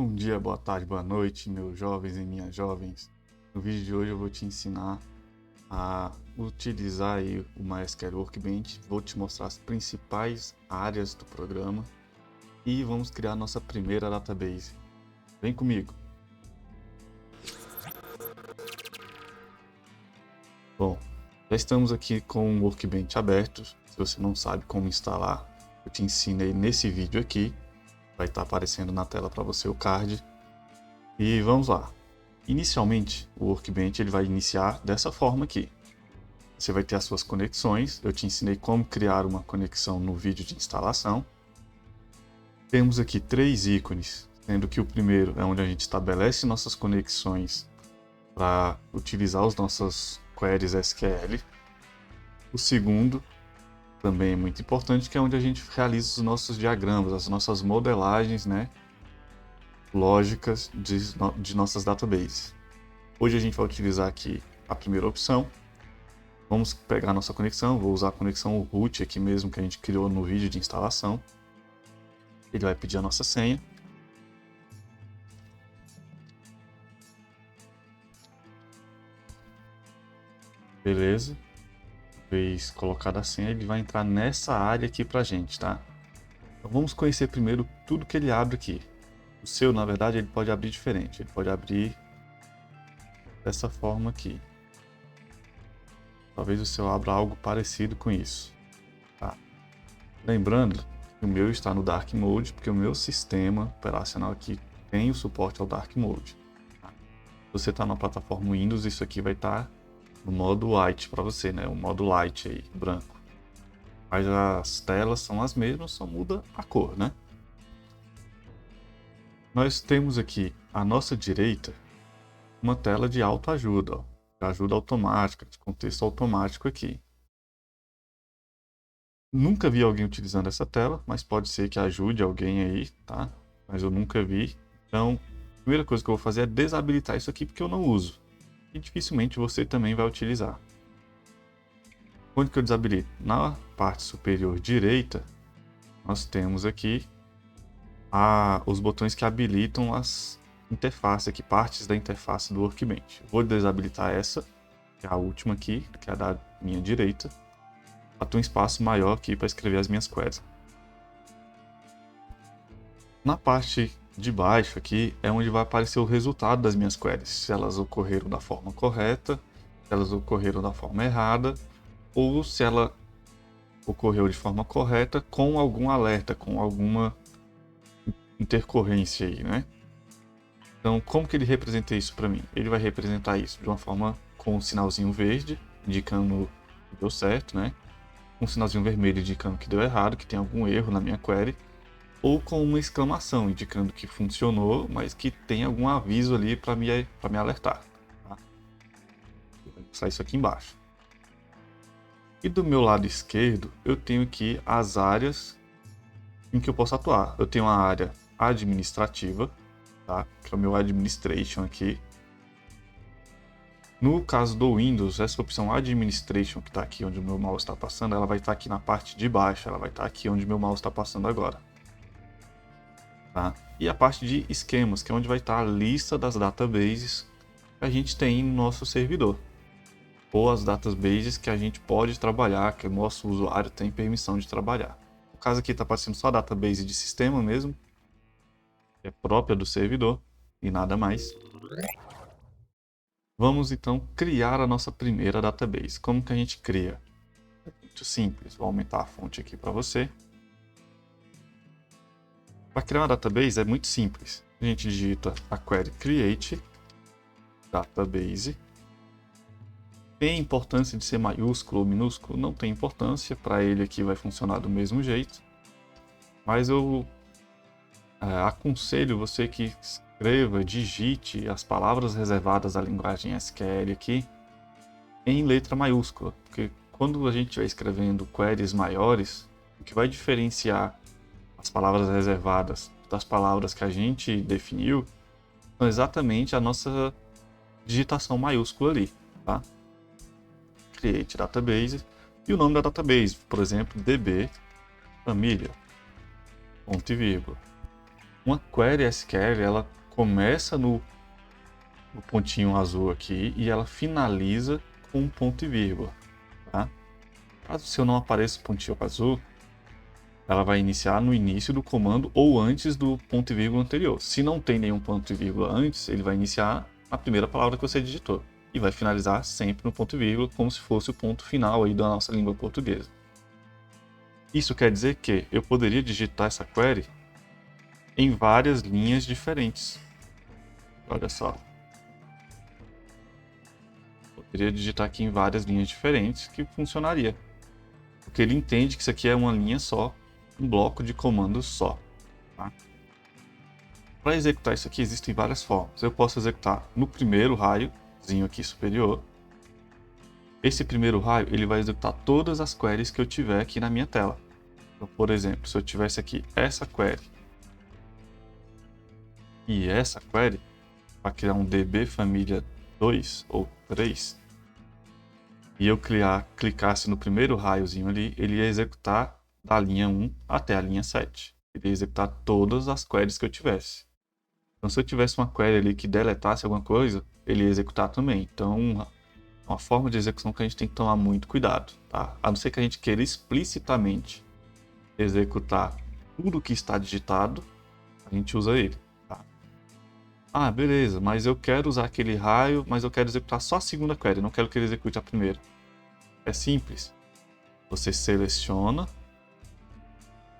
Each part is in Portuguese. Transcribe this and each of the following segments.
Bom dia, boa tarde, boa noite, meus jovens e minhas jovens. No vídeo de hoje eu vou te ensinar a utilizar aí o MySQL Workbench. Vou te mostrar as principais áreas do programa e vamos criar nossa primeira database. Vem comigo. Bom, já estamos aqui com o Workbench aberto. Se você não sabe como instalar, eu te ensinei nesse vídeo aqui. Vai estar aparecendo na tela para você o card. E vamos lá. Inicialmente, o Workbench ele vai iniciar dessa forma aqui. Você vai ter as suas conexões. Eu te ensinei como criar uma conexão no vídeo de instalação. Temos aqui 3 ícones, sendo que o primeiro é onde a gente estabelece nossas conexões para utilizar as nossas queries SQL. O segundo também é muito importante, que é onde a gente realiza os nossos diagramas, as nossas modelagens, né, lógicas de nossas databases. Hoje a gente vai utilizar aqui a primeira opção. Vamos pegar a nossa conexão, vou usar a conexão root aqui mesmo que a gente criou no vídeo de instalação. Ele vai pedir a nossa senha. Beleza. Vez colocada a senha, ele vai entrar nessa área aqui pra gente, tá? Então vamos conhecer primeiro tudo que ele abre aqui. O seu, na verdade, ele pode abrir diferente. Ele pode abrir dessa forma aqui. Talvez o seu abra algo parecido com isso. Tá? Lembrando que o meu está no Dark Mode, porque o meu sistema operacional aqui tem o suporte ao Dark Mode. Tá? Se você está na plataforma Windows, isso aqui vai estar no modo White para você, né? O modo Light aí, branco. Mas as telas são as mesmas, só muda a cor, né? Nós temos aqui à nossa direita uma tela de autoajuda, ó, de ajuda automática, de contexto automático aqui. Nunca vi alguém utilizando essa tela, mas pode ser que ajude alguém aí, tá? Mas eu nunca vi. Então, a primeira coisa que eu vou fazer é desabilitar isso aqui porque eu não uso. E dificilmente você também vai utilizar. Onde que eu desabilito? Na parte superior direita, nós temos aqui os botões que habilitam as interfaces aqui, partes da interface do Workbench. Vou desabilitar essa, que é a última aqui, que é a da minha direita. Para ter um espaço maior aqui para escrever as minhas queries. Na parte de baixo aqui é onde vai aparecer o resultado das minhas queries, se elas ocorreram da forma correta, se elas ocorreram da forma errada, ou se ela ocorreu de forma correta com algum alerta, com alguma intercorrência aí, né? Então, como que ele representa isso para mim? Ele vai representar isso de uma forma com um sinalzinho verde, indicando que deu certo, né? Um sinalzinho vermelho indicando que deu errado, que tem algum erro na minha query, ou com uma exclamação indicando que funcionou, mas que tem algum aviso ali para me alertar. Tá? Vou passar isso aqui embaixo. E do meu lado esquerdo, eu tenho aqui as áreas em que eu posso atuar. Eu tenho a área administrativa, tá? Que é o meu administration aqui. No caso do Windows, essa opção Administration, que está aqui onde o meu mouse está passando, ela vai estar aqui na parte de baixo, ela vai estar aqui onde o meu mouse está passando agora. Tá? E a parte de esquemas, que é onde vai estar a lista das databases que a gente tem no nosso servidor. Ou as databases que a gente pode trabalhar, que o nosso usuário tem permissão de trabalhar. No caso aqui está aparecendo só a database de sistema mesmo, que é própria do servidor, e nada mais. Vamos então criar a nossa primeira database. Como que a gente cria? É muito simples. Vou aumentar a fonte aqui para você. Para criar uma database é muito simples. A gente digita a query create database. Tem importância de ser maiúsculo ou minúsculo? Não tem importância. Para ele aqui vai funcionar do mesmo jeito. Mas eu aconselho você que escreva, digite as palavras reservadas à linguagem SQL aqui em letra maiúscula, porque quando a gente estiver escrevendo queries maiores, o que vai diferenciar as palavras reservadas das palavras que a gente definiu são exatamente a nossa digitação maiúscula ali, tá? Create database e o nome da database, por exemplo, db família, ponto e vírgula. Uma query SQL, ela começa no pontinho azul aqui e ela finaliza com um ponto e vírgula, tá? Caso se eu não apareça o pontinho azul, ela vai iniciar no início do comando ou antes do ponto e vírgula anterior. Se não tem nenhum ponto e vírgula antes, ele vai iniciar a primeira palavra que você digitou e vai finalizar sempre no ponto e vírgula, como se fosse o ponto final aí da nossa língua portuguesa. Isso quer dizer que eu poderia digitar essa query em várias linhas diferentes. Olha só. Poderia digitar aqui em várias linhas diferentes que funcionaria. Porque ele entende que isso aqui é uma linha só, um bloco de comandos só. Tá? Para executar isso aqui existem várias formas. Eu posso executar no primeiro raiozinho aqui superior. Esse primeiro raio ele vai executar todas as queries que eu tiver aqui na minha tela. Então, por exemplo, se eu tivesse aqui essa query e essa query, para criar um DB família 2 ou 3, e eu clicasse no primeiro raiozinho ali, ele ia executar da linha 1 até a linha 7. Ele ia executar todas as queries que eu tivesse. Então, se eu tivesse uma query ali que deletasse alguma coisa, ele ia executar também. Então, é uma forma de execução que a gente tem que tomar muito cuidado, tá? A não ser que a gente queira explicitamente executar tudo que está digitado, a gente usa ele. Tá? Ah, beleza, mas eu quero usar aquele raio, mas eu quero executar só a segunda query, não quero que ele execute a primeira. É simples. Você seleciona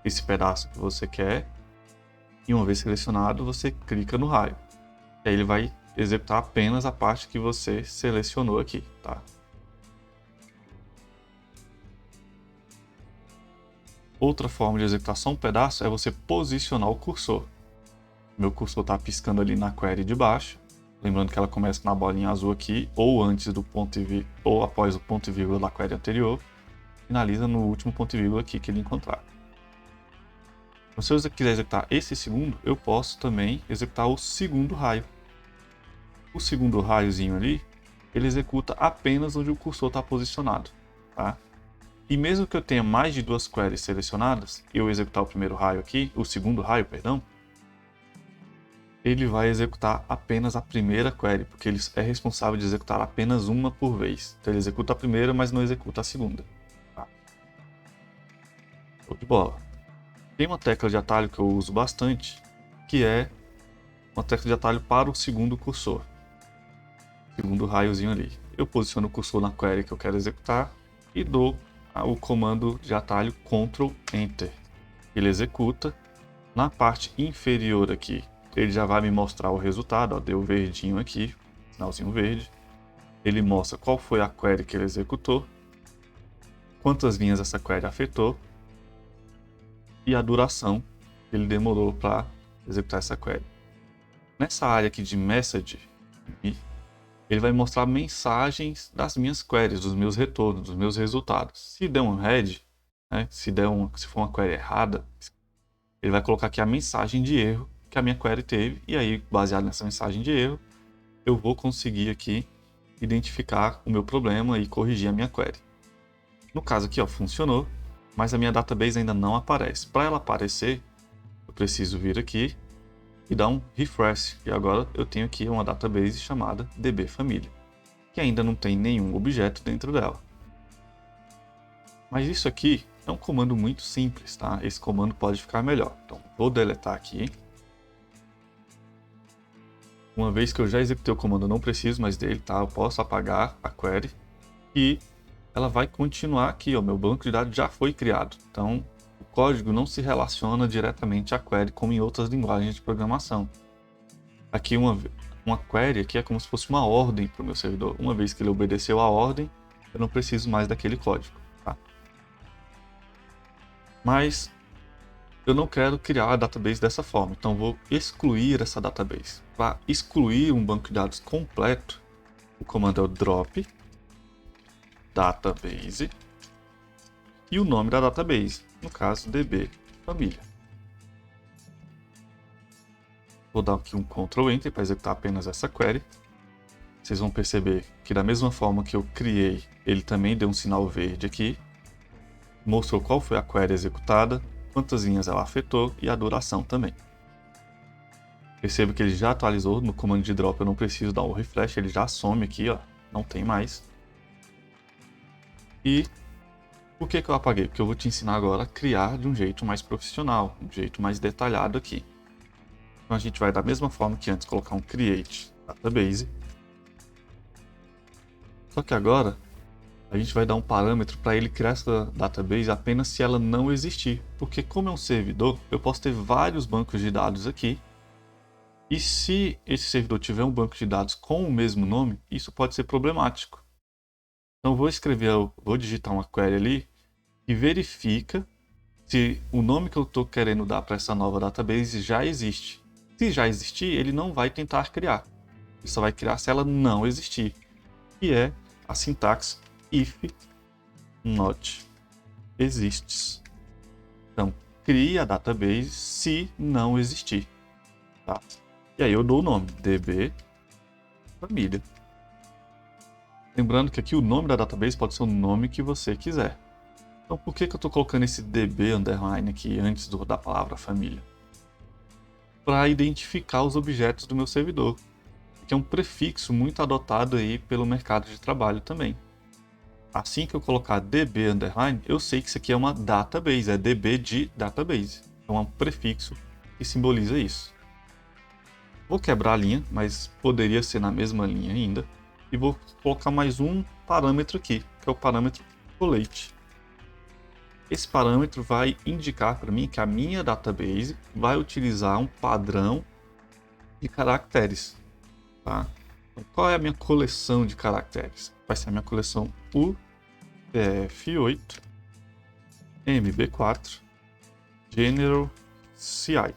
esse pedaço que você quer e uma vez selecionado, você clica no raio. E aí ele vai executar apenas a parte que você selecionou aqui, tá? Outra forma de executar só um pedaço é você posicionar o cursor. Meu cursor está piscando ali na query de baixo. Lembrando que ela começa na bolinha azul aqui, ou antes do ponto e vírgula, ou após o ponto e vírgula da query anterior. Finaliza no último ponto e vírgula aqui que ele encontrar. Então, se eu quiser executar esse segundo, eu posso também executar o segundo raio. O segundo raiozinho ali, ele executa apenas onde o cursor está posicionado, tá? E mesmo que eu tenha mais de duas queries selecionadas, eu executar o primeiro raio aqui, o segundo raio, perdão, ele vai executar apenas a primeira query, porque ele é responsável de executar apenas uma por vez. Então ele executa a primeira, mas não executa a segunda. Tá? Show de bola. Tem uma tecla de atalho que eu uso bastante, que é uma tecla de atalho para o segundo cursor. Segundo raiozinho ali. Eu posiciono o cursor na query que eu quero executar e dou o comando de atalho Ctrl Enter. Ele executa. Na parte inferior aqui, ele já vai me mostrar o resultado. Ó, deu verdinho aqui, sinalzinho verde. Ele mostra qual foi a query que ele executou, quantas linhas essa query afetou e a duração que ele demorou para executar essa query. Nessa área aqui de Message, ele vai mostrar mensagens das minhas queries, dos meus retornos, dos meus resultados. Se der um head, né, se for uma query errada, ele vai colocar aqui a mensagem de erro que a minha query teve, e aí, baseado nessa mensagem de erro, eu vou conseguir aqui identificar o meu problema e corrigir a minha query. No caso aqui, ó, funcionou, mas a minha database ainda não aparece. Para ela aparecer, eu preciso vir aqui e dar um refresh. E agora eu tenho aqui uma database chamada DB Família, que ainda não tem nenhum objeto dentro dela. Mas isso aqui é um comando muito simples, tá? Esse comando pode ficar melhor. Então, vou deletar aqui. Uma vez que eu já executei o comando, eu não preciso mais dele, tá? Eu posso apagar a query e ela vai continuar aqui, ó. Meu banco de dados já foi criado. Então, o código não se relaciona diretamente à query como em outras linguagens de programação. Aqui uma query aqui é como se fosse uma ordem para o meu servidor. Uma vez que ele obedeceu a ordem, eu não preciso mais daquele código, tá? Mas eu não quero criar a database dessa forma, então vou excluir essa database. Para excluir um banco de dados completo, o comando é o drop database e o nome da database, no caso DB família. Vou dar aqui um Ctrl Enter para executar apenas essa query. Vocês vão perceber que da mesma forma que eu criei, ele também deu um sinal verde aqui. Mostrou qual foi a query executada, quantas linhas ela afetou e a duração também. Perceba que ele já atualizou. No comando de drop eu não preciso dar um refresh, ele já some aqui, ó. Não tem mais. E por que eu apaguei? Porque eu vou te ensinar agora a criar de um jeito mais profissional, um jeito mais detalhado aqui. Então a gente vai da mesma forma que antes colocar um create database. Só que agora a gente vai dar um parâmetro para ele criar essa database apenas se ela não existir. Porque como é um servidor, eu posso ter vários bancos de dados aqui. E se esse servidor tiver um banco de dados com o mesmo nome, isso pode ser problemático. Então vou digitar uma query ali e verifica se o nome que eu estou querendo dar para essa nova database já existe. Se já existir, ele não vai tentar criar. Ele só vai criar se ela não existir. Que é a sintaxe if not exists. Então, cria a database se não existir. Tá? E aí eu dou o nome, db família. Lembrando que aqui o nome da database pode ser o nome que você quiser. Então por que eu estou colocando esse db underline aqui antes da palavra família? Para identificar os objetos do meu servidor, que é um prefixo muito adotado aí pelo mercado de trabalho também. Assim que eu colocar db underline, eu sei que isso aqui é uma database, é db de database. Então é um prefixo que simboliza isso. Vou quebrar a linha, mas poderia ser na mesma linha ainda. E vou colocar mais um parâmetro aqui, que é o parâmetro colate. Esse parâmetro vai indicar para mim que a minha database vai utilizar um padrão de caracteres. Tá? Então, qual é a minha coleção de caracteres? Vai ser a minha coleção UTF-8 MB4 General CI.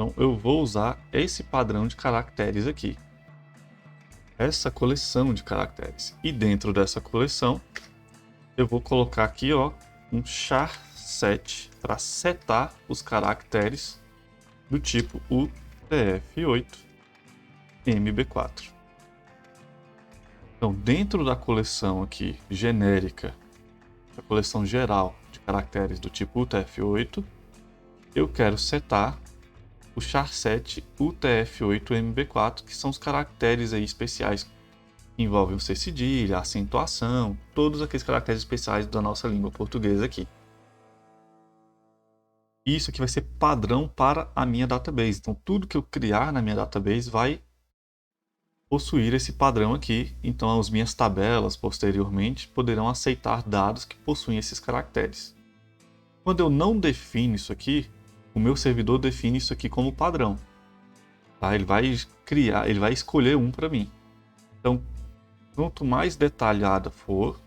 Então eu vou usar esse padrão de caracteres aqui. Essa coleção de caracteres. E dentro dessa coleção, eu vou colocar aqui, ó, um char_set para setar os caracteres do tipo UTF-8 MB4. Então, dentro da coleção aqui genérica, a coleção geral de caracteres do tipo UTF-8, eu quero setar o char_set UTF-8 MB4, que são os caracteres aí especiais que envolvem o C cedilha, a acentuação, todos aqueles caracteres especiais da nossa língua portuguesa aqui. Isso aqui vai ser padrão para a minha database. Então, tudo que eu criar na minha database vai possuir esse padrão aqui. Então, as minhas tabelas, posteriormente, poderão aceitar dados que possuem esses caracteres. Quando eu não defino isso aqui, o meu servidor define isso aqui como padrão. Tá? Ele vai escolher um para mim. Então, quanto mais detalhada for,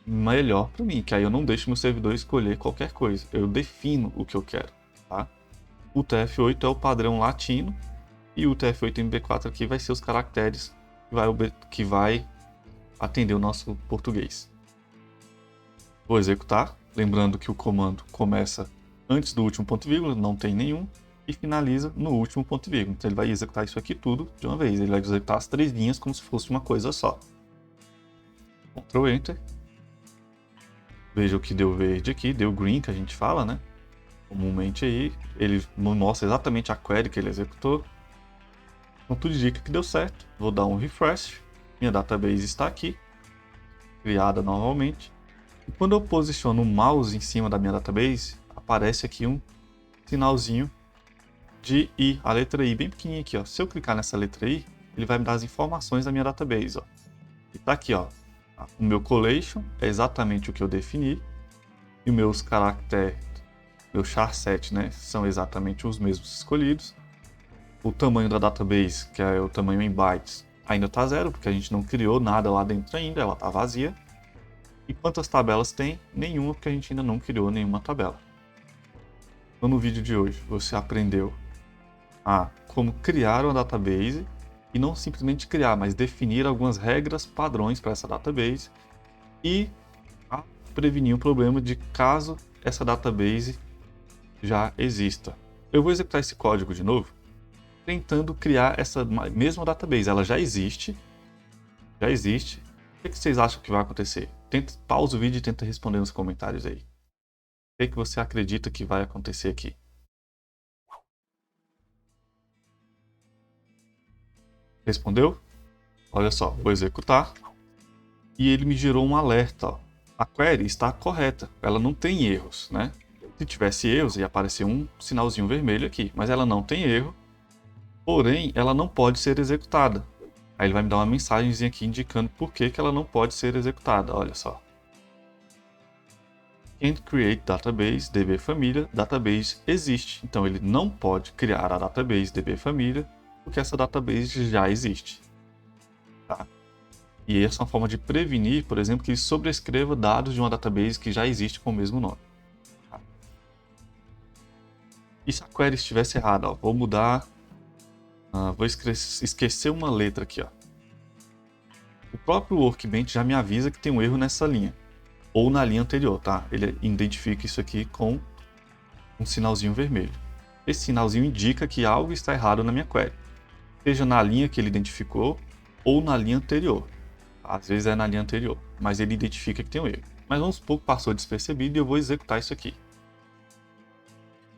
melhor para mim, que aí eu não deixo meu servidor escolher qualquer coisa. Eu defino o que eu quero. Tá? O UTF-8 é o padrão latino e o UTF-8 MB4 aqui vai ser os caracteres que vai atender o nosso português. Vou executar, lembrando que o comando começa antes do último ponto e vírgula, não tem nenhum, e finaliza no último ponto e vírgula. Então ele vai executar isso aqui tudo de uma vez. Ele vai executar as 3 linhas como se fosse uma coisa só. Ctrl Enter. Veja o que deu verde aqui, deu green, que a gente fala, né? Comumente aí, ele mostra exatamente a query que ele executou. Então tudo indica que deu certo. Vou dar um refresh. Minha database está aqui, criada novamente. E quando eu posiciono o mouse em cima da minha database, aparece aqui um sinalzinho de I, a letra I, bem pequenininha aqui, ó. Se eu clicar nessa letra I, ele vai me dar as informações da minha database, ó. E tá aqui, ó. O meu collation é exatamente o que eu defini. E os meus caracteres, meu char_set, né, são exatamente os mesmos escolhidos. O tamanho da database, que é o tamanho em bytes, ainda tá 0, porque a gente não criou nada lá dentro ainda, ela tá vazia. E quantas tabelas tem? Nenhuma, porque a gente ainda não criou nenhuma tabela. Então, no vídeo de hoje, você aprendeu a como criar uma database e não simplesmente criar, mas definir algumas regras padrões para essa database e a prevenir o problema de caso essa database já exista. Eu vou executar esse código de novo, tentando criar essa mesma database. Ela já existe. O que vocês acham que vai acontecer? Pausa o vídeo e tenta responder nos comentários aí. O que você acredita que vai acontecer aqui? Respondeu? Olha só, vou executar. E ele me gerou um alerta. Ó. A query está correta, ela não tem erros, né? Se tivesse erros, ia aparecer um sinalzinho vermelho aqui, mas ela não tem erro, porém, ela não pode ser executada. Aí ele vai me dar uma mensagenzinha aqui indicando por que ela não pode ser executada, olha só. Can't create database DB família, database existe, então ele não pode criar a database DB família, porque essa database já existe. Tá? E essa é uma forma de prevenir, por exemplo, que ele sobrescreva dados de uma database que já existe com o mesmo nome. Tá? E se a query estivesse errada, ó, vou mudar, vou esquecer uma letra aqui. Ó. O próprio Workbench já me avisa que tem um erro nessa linha, ou na linha anterior, tá? Ele identifica isso aqui com um sinalzinho vermelho. Esse sinalzinho indica que algo está errado na minha query, seja na linha que ele identificou ou na linha anterior. Às vezes é na linha anterior, mas ele identifica que tem um erro. Mas vamos supor que passou despercebido e eu vou executar isso aqui.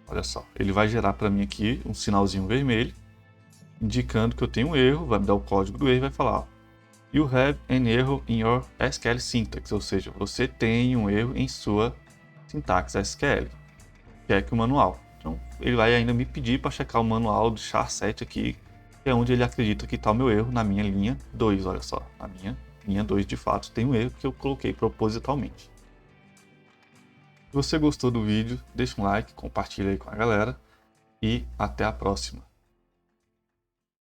Olha só, ele vai gerar para mim aqui um sinalzinho vermelho, indicando que eu tenho um erro, vai me dar o código do erro e vai falar, ó, You have an error in your SQL syntax, ou seja, você tem um erro em sua sintaxe SQL. Cheque o manual. Então, ele vai ainda me pedir para checar o manual do char7 aqui, que é onde ele acredita que está o meu erro na minha linha 2, olha só, na minha linha 2 de fato tem um erro que eu coloquei propositalmente. Se você gostou do vídeo, deixa um like, compartilha aí com a galera e até a próxima.